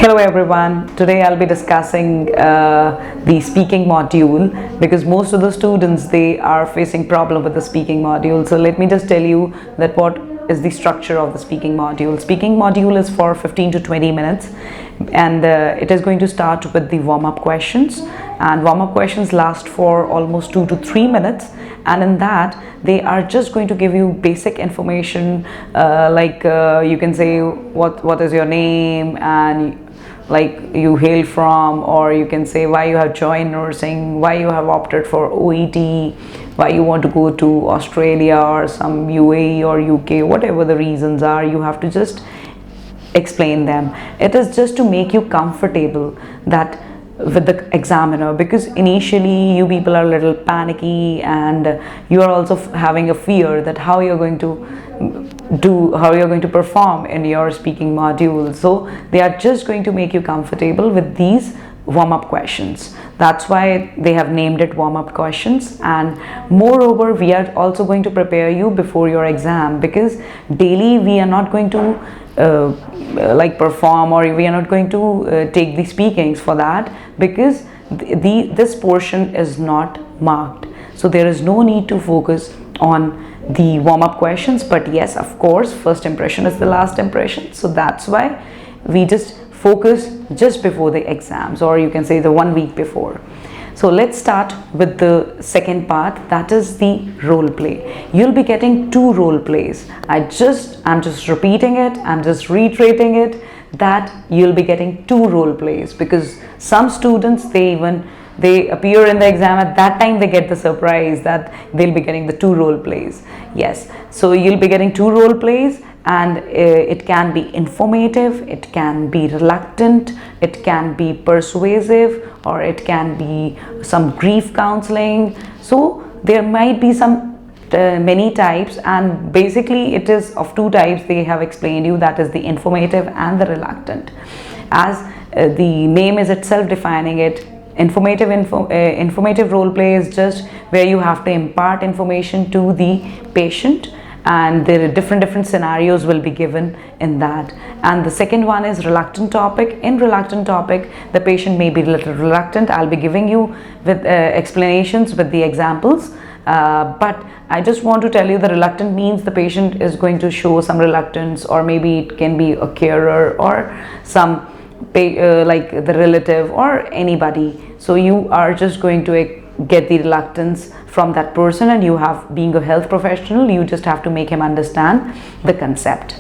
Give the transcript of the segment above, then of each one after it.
Hello everyone, today I'll be discussing the speaking module because most of the students they are facing problem with the speaking module. So let me just tell you that what is the structure of the speaking module. Speaking module is for 15 to 20 minutes and it is going to start with the warm-up questions, and warm-up questions last for almost 2 to 3 minutes, and in that they are just going to give you basic information you can say what is your name and like you hail from, or you can say why you have joined nursing, why you have opted for OET, why you want to go to Australia or some UAE or UK, whatever the reasons are, you have to just explain them. It is just to make you comfortable that with the examiner, because initially you people are a little panicky and you are also having a fear that how you're going to perform in your speaking module. So they are just going to make you comfortable with these warm-up questions. That's why they have named it warm-up questions. And moreover, we are also going to prepare you before your exam, because daily we are not going to perform, or we are not going to take the speakings for that, because this portion is not marked. So there is no need to focus on the warm-up questions. But yes, of course, first impression is the last impression. So that's why we just focus just before the exams, or you can say the 1 week before. So let's start with the second part, that is the role play. You'll be getting 2 role plays. I'm just repeating it, I'm just reiterating it, that you'll be getting 2 role plays, because some students they appear in the exam, at that time they get the surprise that they'll be getting the 2 role plays. Yes, so you'll be getting 2 role plays, and it can be informative, it can be reluctant, it can be persuasive, or it can be some grief counseling. So there might be some many types, and basically it is of 2 types they have explained you, that is the informative and the reluctant. As the name is itself defining it, informative role play is just where you have to impart information to the patient, and there are different scenarios will be given in that. And the second one is reluctant topic. In reluctant topic, the patient may be a little reluctant. I'll be giving you with explanations with the examples, but I just want to tell you the reluctant means the patient is going to show some reluctance, or maybe it can be a carer or some like the relative or anybody. So you are just going to get the reluctance from that person, and you have, being a health professional, you just have to make him understand the concept.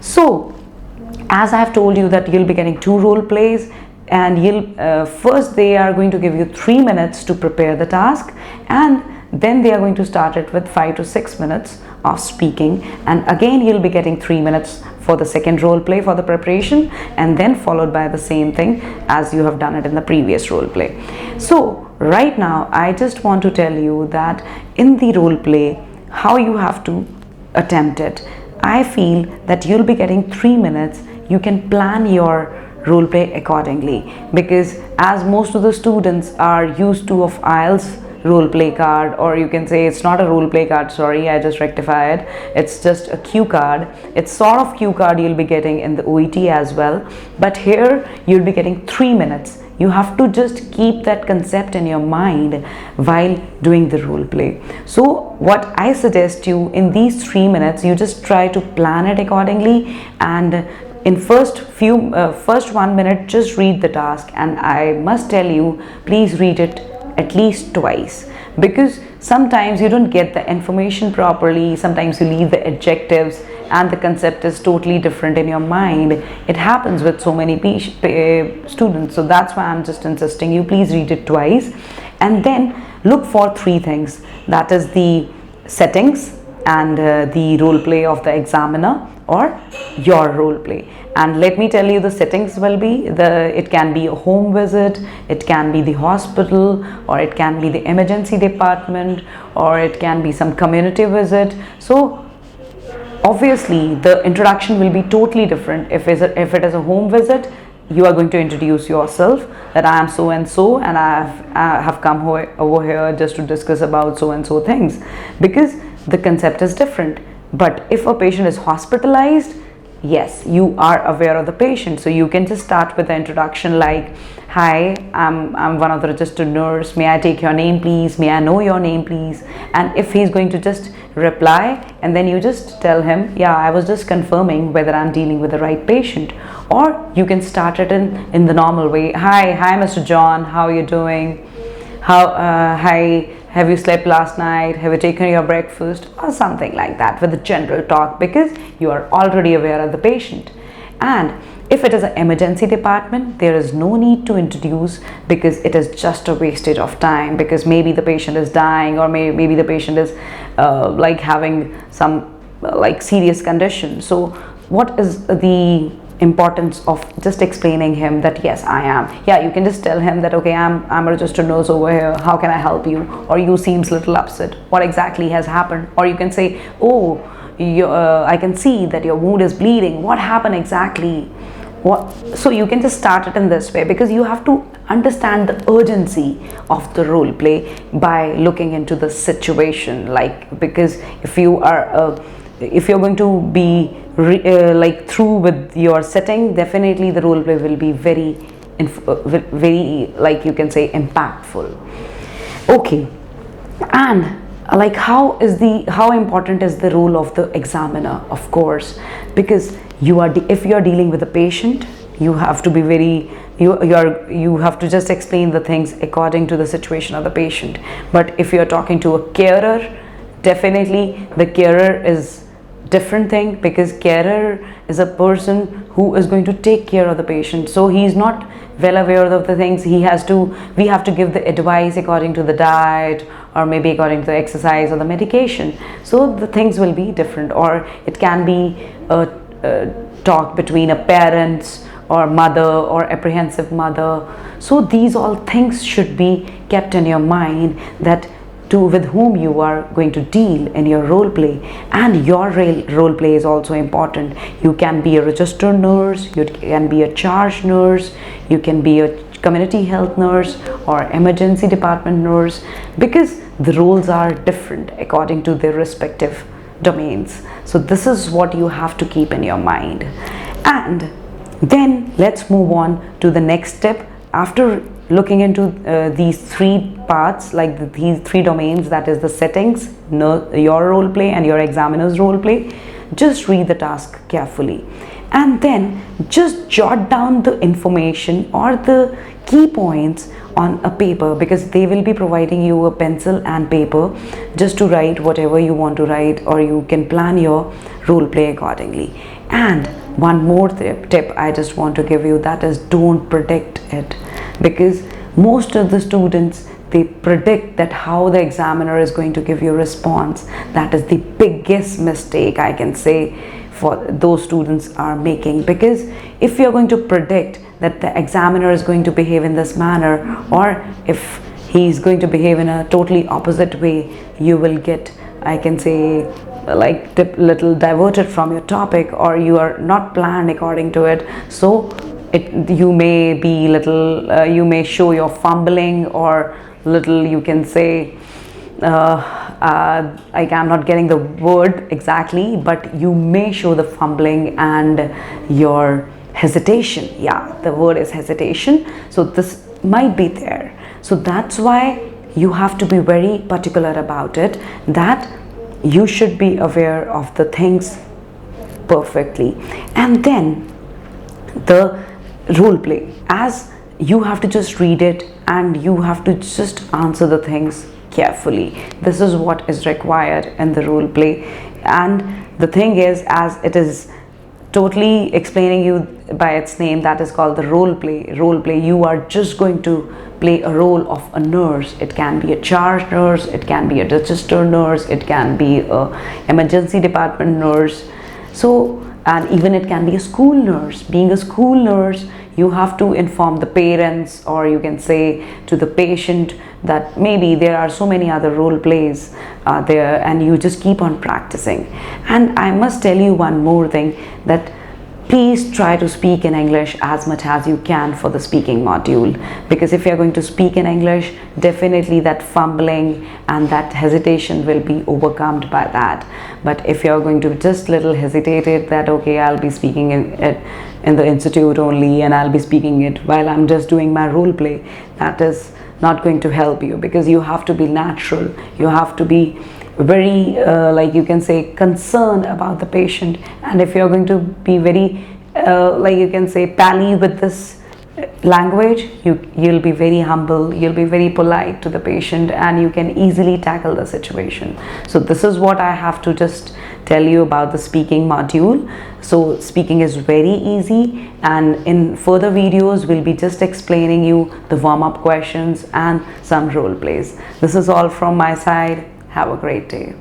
So as I have told you that you'll be getting 2 role plays, and you'll first they are going to give you 3 minutes to prepare the task, and then they are going to start it with 5 to 6 minutes of speaking, and again you'll be getting 3 minutes for the second role play for the preparation, and then followed by the same thing as you have done it in the previous role play. So right now I just want to tell you that in the role play how you have to attempt it. I feel that you'll be getting 3 minutes. You can plan your role play accordingly, because as most of the students are used to of IELTS role play card, or you can say it's not a role play card, sorry, I just rectified, it's just a cue card. It's sort of cue card you'll be getting in the OET as well, but here you'll be getting 3 minutes. You have to just keep that concept in your mind while doing the role play. So what I suggest you, in these 3 minutes, you just try to plan it accordingly, and in first 1 minute just read the task, and I must tell you, please read it at least twice, because sometimes you don't get the information properly, sometimes you leave the adjectives and the concept is totally different in your mind. It happens with so many students. So that's why I'm just insisting you, please read it twice, and then look for 3 things, that is the settings and the role play of the examiner or your role play. And let me tell you, the settings will be it can be a home visit, it can be the hospital, or it can be the emergency department, or it can be some community visit. So obviously the introduction will be totally different. If it is a home visit, you are going to introduce yourself that I am so and so, and I have come over here just to discuss about so and so things, because the concept is different. But if a patient is hospitalized, yes, you are aware of the patient. So you can just start with the introduction like, hi, I'm one of the registered nurse. May I take your name, please? May I know your name, please? And if he's going to just reply, and then you just tell him, yeah, I was just confirming whether I'm dealing with the right patient. Or you can start it in the normal way. Hi, Mr. John, how are you doing? Hi, have you slept last night? Have you taken your breakfast? Or something like that with a general talk, because you are already aware of the patient. And if it is an emergency department, there is no need to introduce, because it is just a wastage of time, because maybe the patient is dying, or maybe the patient is like having some like serious condition. So what is the importance of just explaining him that yes, I am, yeah, you can just tell him that, okay, I'm a registered nurse over here, how can I help you? Or you seems little upset, what exactly has happened? Or you can say, oh, I can see that your wound is bleeding, what happened exactly? So you can just start it in this way, because you have to understand the urgency of the role play by looking into the situation. Like, because if you're going to be like through with your setting, definitely the role play will be very like you can say impactful. Okay, and like how important is the role of the examiner? Of course, because if you are dealing with a patient, you have to be very you have to just explain the things according to the situation of the patient. But if you are talking to a carer, definitely the carer is different thing, because carer is a person who is going to take care of the patient, so he's not well aware of the things. We have to give the advice according to the diet, or maybe according to the exercise or the medication. So the things will be different. Or it can be a talk between a parents or mother or apprehensive mother. So these all things should be kept in your mind, that with whom you are going to deal in your role play. And your role play is also important. You can be a registered nurse, you can be a charge nurse, you can be a community health nurse or emergency department nurse, because the roles are different according to their respective domains. So this is what you have to keep in your mind. And then let's move on to the next step. After looking into these three parts, like these three domains, that is the settings, your role play and your examiner's role play, just read the task carefully, and then just jot down the information or the key points on a paper, because they will be providing you a pencil and paper just to write whatever you want to write, or you can plan your role play accordingly. And one more tip I just want to give you, that is, don't predict it, because most of the students, they predict that how the examiner is going to give you a response. That is the biggest mistake I can say for those students are making, because if you're going to predict that the examiner is going to behave in this manner, or if he's going to behave in a totally opposite way, you will get, I can say, like little diverted from your topic, or you are not planned according to it. So you may be little you may show your fumbling, or little, you can say, I'm not getting the word exactly, but you may show the fumbling and your hesitation. Yeah, the word is hesitation. So this might be there. So that's why you have to be very particular about it, that you should be aware of the things perfectly. And then the role play, as you have to just read it and you have to just answer the things carefully. This is what is required in the role play. And the thing is, as it is totally explaining you by its name, that is called the role play. You are just going to play a role of a nurse. It can be a charge nurse, it can be a registered nurse, it can be a emergency department nurse. So, and even it can be a school nurse. Being a school nurse, you have to inform the parents, or you can say to the patient, that maybe there are so many other role plays there, and you just keep on practicing. And I must tell you one more thing, that please try to speak in English as much as you can for the speaking module, because if you're going to speak in English, definitely that fumbling and that hesitation will be overcome by that. But if you're going to just little hesitated that okay, I'll be speaking in the institute only, and I'll be speaking it while I'm just doing my role play, that is not going to help you, because you have to be natural, you have to be very like you can say concerned about the patient. And if you're going to be very like you can say pally with this language, you'll be very humble, you'll be very polite to the patient, and you can easily tackle the situation. So this is what I have to just tell you about the speaking module. So speaking is very easy, and in further videos we'll be just explaining you the warm-up questions and some role plays. This is all from my side. Have a great day.